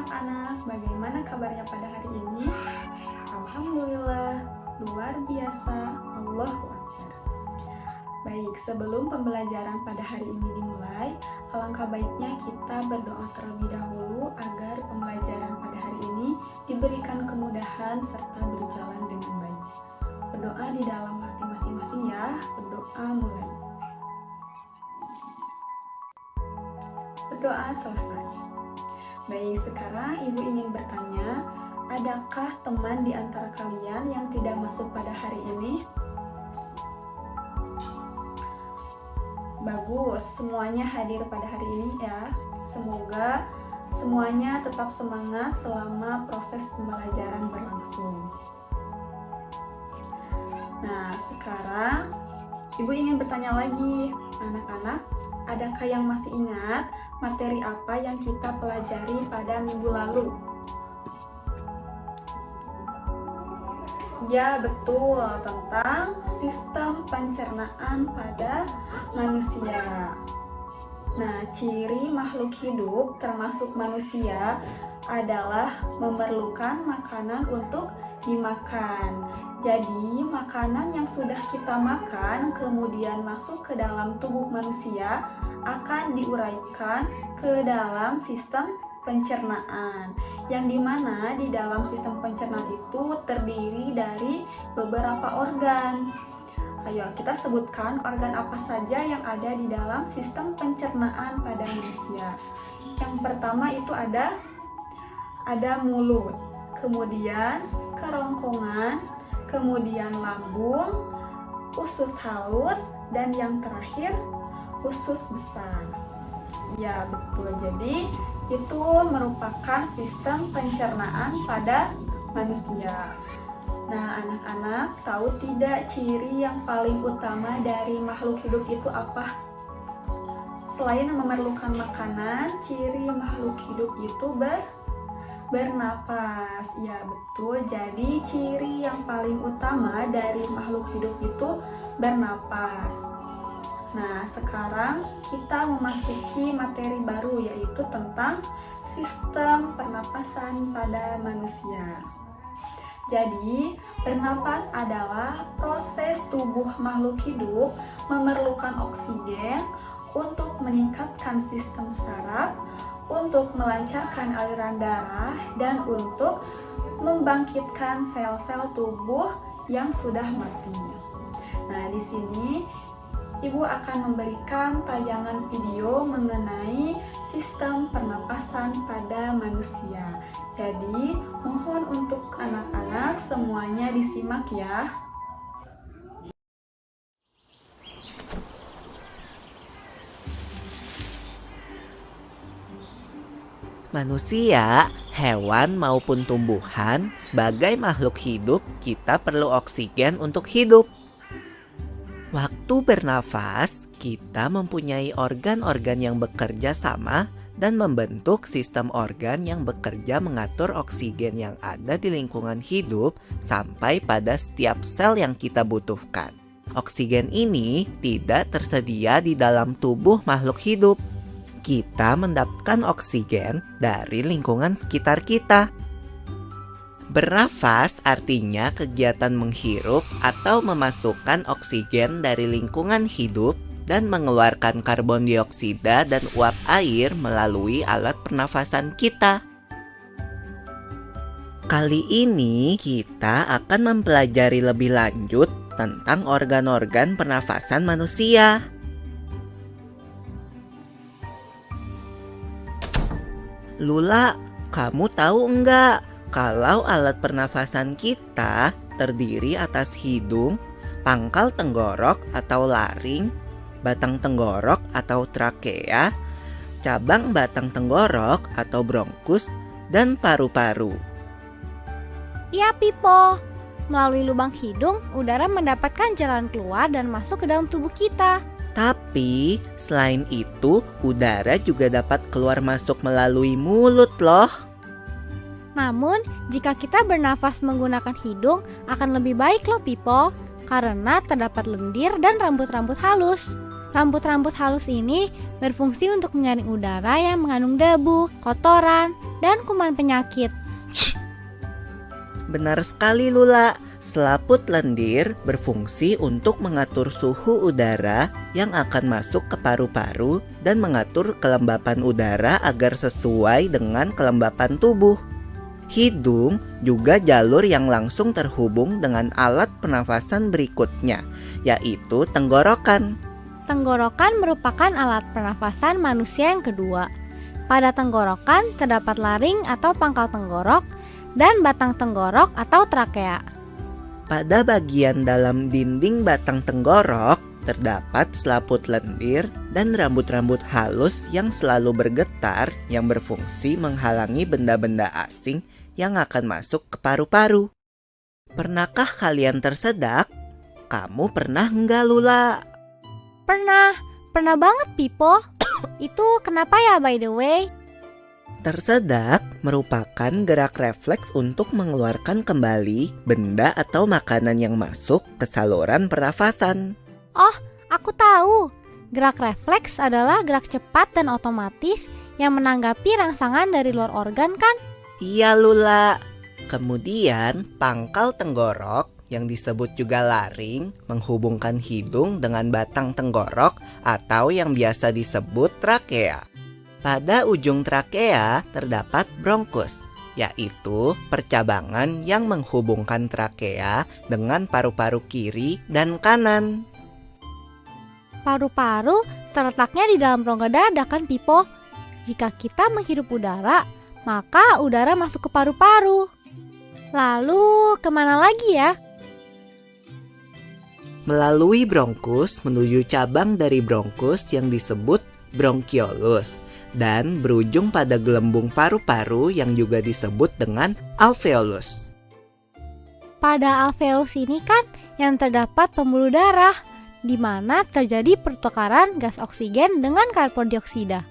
anak-anak, bagaimana kabarnya pada hari ini? Alhamdulillah, luar biasa, Allahu Akbar. Baik, sebelum pembelajaran pada hari ini dimulai, alangkah baiknya kita berdoa terlebih dahulu agar pembelajaran pada hari ini diberikan kemudahan serta berjalan dengan baik. Berdoa di dalam hati masing-masing ya, berdoa mulai. Berdoa selesai. Baik, sekarang Ibu ingin bertanya, adakah teman di antara kalian yang tidak masuk pada hari ini? Bagus, semuanya hadir pada hari ini ya. Semoga semuanya tetap semangat selama proses pembelajaran berlangsung. Nah, sekarang Ibu ingin bertanya lagi, anak-anak, adakah yang masih ingat materi apa yang kita pelajari pada minggu lalu? Ya, betul, tentang sistem pencernaan pada manusia. Nah, ciri makhluk hidup termasuk manusia adalah memerlukan makanan untuk dimakan. Jadi, makanan yang sudah kita makan kemudian masuk ke dalam tubuh manusia akan diuraikan ke dalam sistem pencernaan, yang dimana di dalam sistem pencernaan itu terdiri dari beberapa organ. Ayo kita sebutkan organ apa saja yang ada di dalam sistem pencernaan pada manusia. Yang pertama itu ada mulut, kemudian kerongkongan, kemudian lambung, usus halus, dan yang terakhir usus besar. Ya, betul. Jadi itu merupakan sistem pencernaan pada manusia. Nah, anak-anak tahu tidak ciri yang paling utama dari makhluk hidup itu apa? Selain memerlukan makanan, ciri makhluk hidup itu bernapas. Ya, betul. Jadi ciri yang paling utama dari makhluk hidup itu bernapas. Nah, sekarang kita memasuki materi baru, yaitu tentang sistem pernapasan pada manusia. Jadi, bernapas adalah proses tubuh makhluk hidup memerlukan oksigen untuk meningkatkan sistem saraf, untuk melancarkan aliran darah, dan untuk membangkitkan sel-sel tubuh yang sudah mati. Nah, di sini Ibu akan memberikan tayangan video mengenai sistem pernapasan pada manusia. Jadi, mohon untuk anak-anak semuanya disimak ya. Manusia, hewan maupun tumbuhan, sebagai makhluk hidup, kita perlu oksigen untuk hidup. Waktu bernafas, kita mempunyai organ-organ yang bekerja sama dan membentuk sistem organ yang bekerja mengatur oksigen yang ada di lingkungan hidup sampai pada setiap sel yang kita butuhkan. Oksigen ini tidak tersedia di dalam tubuh makhluk hidup. Kita mendapatkan oksigen dari lingkungan sekitar kita. Bernafas artinya kegiatan menghirup atau memasukkan oksigen dari lingkungan hidup dan mengeluarkan karbon dioksida dan uap air melalui alat pernafasan kita. Kali ini kita akan mempelajari lebih lanjut tentang organ-organ pernafasan manusia. Lula, kamu tahu enggak? Kalau alat pernafasan kita terdiri atas hidung, pangkal tenggorok atau laring, batang tenggorok atau trakea, cabang batang tenggorok atau bronkus, dan paru-paru. Iya, Pipo. Melalui lubang hidung, udara mendapatkan jalan keluar dan masuk ke dalam tubuh kita. Tapi, selain itu, udara juga dapat keluar masuk melalui mulut loh. Namun, jika kita bernafas menggunakan hidung, akan lebih baik loh, Pipo. Karena terdapat lendir dan rambut-rambut halus. Rambut-rambut halus ini berfungsi untuk menyaring udara yang mengandung debu, kotoran, dan kuman penyakit. Benar sekali Lula. Selaput lendir berfungsi untuk mengatur suhu udara yang akan masuk ke paru-paru dan mengatur kelembapan udara agar sesuai dengan kelembapan tubuh. Hidung juga jalur yang langsung terhubung dengan alat pernafasan berikutnya, yaitu tenggorokan. Tenggorokan merupakan alat pernafasan manusia yang kedua. Pada tenggorokan terdapat laring atau pangkal tenggorok dan batang tenggorok atau trakea. Pada bagian dalam dinding batang tenggorok terdapat selaput lendir dan rambut-rambut halus yang selalu bergetar yang berfungsi menghalangi benda-benda asing yang akan masuk ke paru-paru. Pernahkah kalian tersedak? Kamu pernah enggak Lula? Pernah banget Pipo. Itu kenapa ya by the way? Tersedak merupakan gerak refleks untuk mengeluarkan kembali benda atau makanan yang masuk ke saluran pernafasan. Oh, aku tahu. Gerak refleks adalah gerak cepat dan otomatis yang menanggapi rangsangan dari luar organ kan? Iya Lula. Kemudian pangkal tenggorok yang disebut juga laring menghubungkan hidung dengan batang tenggorok atau yang biasa disebut trakea. Pada ujung trakea terdapat bronkus, yaitu percabangan yang menghubungkan trakea dengan paru-paru kiri dan kanan. Paru-paru terletaknya di dalam rongga dada kan Pipo? Jika kita menghirup udara, maka udara masuk ke paru-paru. Lalu kemana lagi ya? Melalui bronkus menuju cabang dari bronkus yang disebut bronkiolus dan berujung pada gelembung paru-paru yang juga disebut dengan alveolus. Pada alveolus ini kan yang terdapat pembuluh darah, di mana terjadi pertukaran gas oksigen dengan karbon dioksida.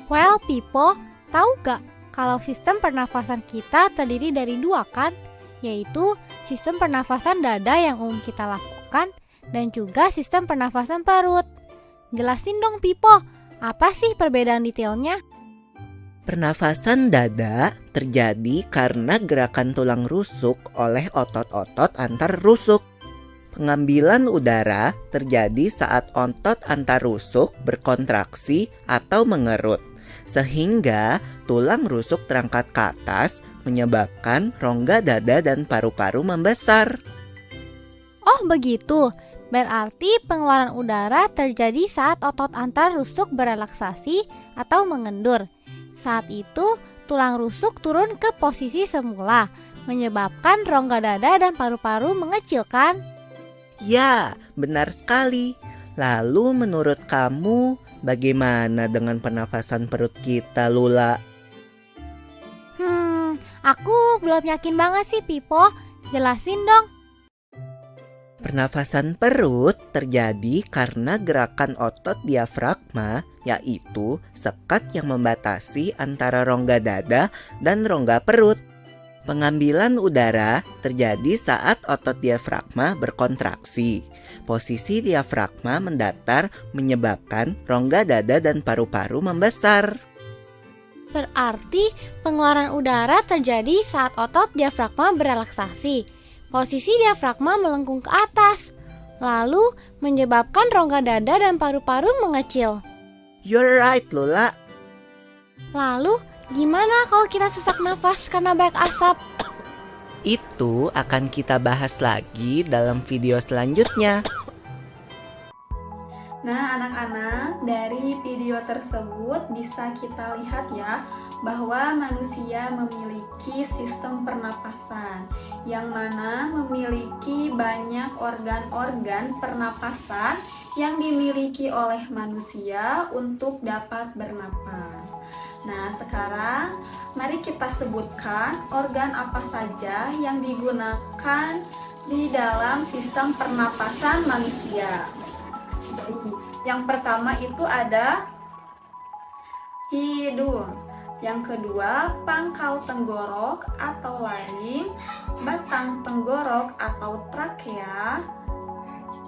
Well, Pipo, tahu gak kalau sistem pernafasan kita terdiri dari dua kan? Yaitu sistem pernafasan dada yang umum kita lakukan dan juga sistem pernafasan perut. Jelasin dong Pipo, apa sih perbedaan detailnya? Pernafasan dada terjadi karena gerakan tulang rusuk oleh otot-otot antar rusuk. Pengambilan udara terjadi saat otot antar rusuk berkontraksi atau mengerut, sehingga tulang rusuk terangkat ke atas menyebabkan rongga dada dan paru-paru membesar. Oh begitu, berarti pengeluaran udara terjadi saat otot antar rusuk berelaksasi atau mengendur. Saat itu, tulang rusuk turun ke posisi semula, menyebabkan rongga dada dan paru-paru mengecil kan? Ya, benar sekali. Lalu menurut kamu, bagaimana dengan pernafasan perut kita, Lula? Aku belum yakin banget sih, Pipo. Jelasin dong. Pernafasan perut terjadi karena gerakan otot diafragma, yaitu sekat yang membatasi antara rongga dada dan rongga perut. Pengambilan udara terjadi saat otot diafragma berkontraksi. Posisi diafragma mendatar menyebabkan rongga dada dan paru-paru membesar. Berarti pengeluaran udara terjadi saat otot diafragma berelaksasi. Posisi diafragma melengkung ke atas, lalu menyebabkan rongga dada dan paru-paru mengecil. You're right, Lula. Lalu, gimana kalau kita sesak nafas karena banyak asap? Itu akan kita bahas lagi dalam video selanjutnya. Nah, anak-anak, dari video tersebut bisa kita lihat ya bahwa manusia memiliki sistem pernapasan yang mana memiliki banyak organ-organ pernapasan yang dimiliki oleh manusia untuk dapat bernapas. Nah, sekarang mari kita sebutkan organ apa saja yang digunakan di dalam sistem pernapasan manusia. Yang pertama itu ada hidung. Yang kedua, pangkal tenggorok atau laring, batang tenggorok atau trakea,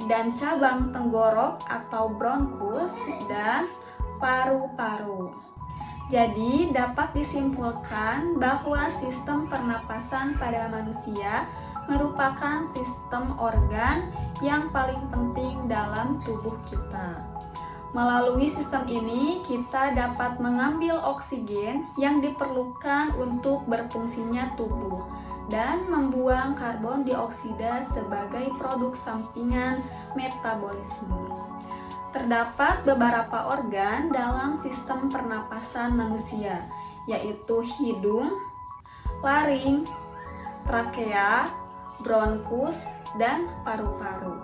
dan cabang tenggorok atau bronkus, dan paru-paru. Jadi dapat disimpulkan bahwa sistem pernapasan pada manusia merupakan sistem organ yang paling penting dalam tubuh kita. Melalui sistem ini kita dapat mengambil oksigen yang diperlukan untuk berfungsinya tubuh dan membuang karbon dioksida sebagai produk sampingan metabolisme. Terdapat beberapa organ dalam sistem pernapasan manusia, yaitu hidung, laring, trakea, bronkus, dan paru-paru.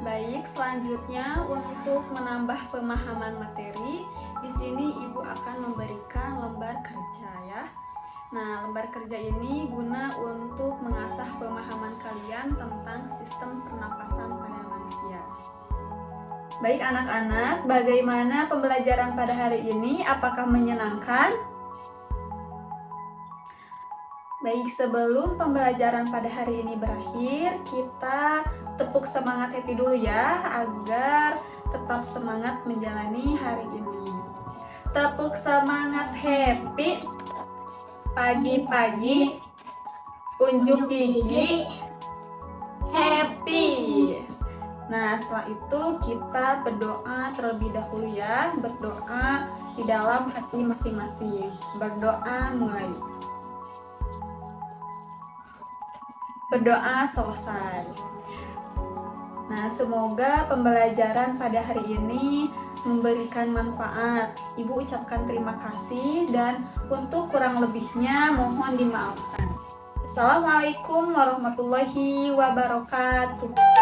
Baik, selanjutnya untuk menambah pemahaman materi, di sini Ibu akan memberikan lembar kerja ya. Nah, lembar kerja ini guna untuk mengasah pemahaman kalian tentang sistem pernapasan pada manusia. Baik anak-anak, bagaimana pembelajaran pada hari ini? Apakah menyenangkan? Baik, sebelum pembelajaran pada hari ini berakhir, kita tepuk semangat happy dulu ya, agar tetap semangat menjalani hari ini. Tepuk semangat happy. Pagi-pagi, unjuk gigi, happy. Nah, setelah itu kita berdoa terlebih dahulu ya. Berdoa di dalam hati masing-masing. Berdoa mulai. Berdoa selesai. Nah, semoga pembelajaran pada hari ini memberikan manfaat. Ibu ucapkan terima kasih dan untuk kurang lebihnya mohon dimaafkan. Assalamualaikum warahmatullahi wabarakatuh.